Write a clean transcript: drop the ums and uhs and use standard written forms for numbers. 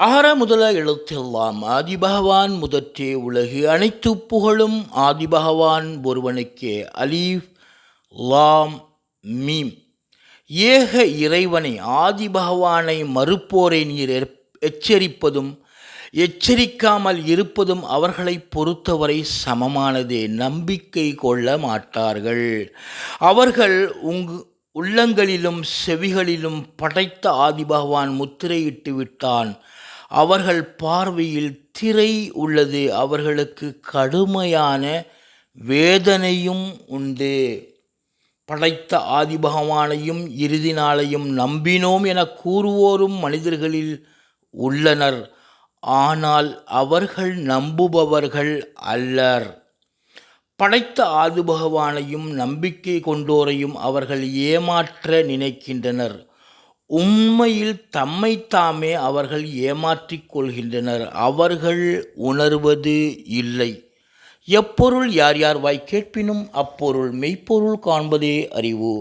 அகர முதல எழுத்தெல்லாம் ஆதிபகவான் முதற்றே உலகு அனைத்து புகழும் ஆதிபகவான் ஒருவனுக்கே. அலீஃப் லாம் மீம். ஏக இறைவனை ஆதிபகவானை மறுப்போரை நீர் எச்சரிப்பதும் எச்சரிக்காமல் இருப்பதும் அவர்களை பொறுத்தவரை சமமானதே. நம்பிக்கை கொள்ள மாட்டார்கள். அவர்கள் உள்ளங்களிலும் செவிகளிலும் படைத்த ஆதிபகவான் முத்திரையிட்டு விட்டான். அவர்கள் பார்வையில் திரை உள்ளது. அவர்களுக்கு கடுமையான வேதனையும் உண்டு. படைத்த ஆதிபகவானையும் இறுதி நாளையும் நம்பினோம் என கூறுவோரும் மனிதர்களில் உள்ளனர். ஆனால் அவர்கள் நம்புபவர்கள் அல்லர். படைத்த ஆதிபகவானையும் நம்பிக்கை கொண்டோரையும் அவர்கள் ஏமாற்ற நினைக்கின்றனர். உண்மையில் தம்மைத்தாமே அவர்கள் ஏமாற்றிக் கொள்கின்றனர். அவர்கள் உணர்வது இல்லை. எப்பொருள் யார் யார் வாய் கேட்பினும் அப்பொருள் மெய்ப்பொருள் காண்பதே அறிவு.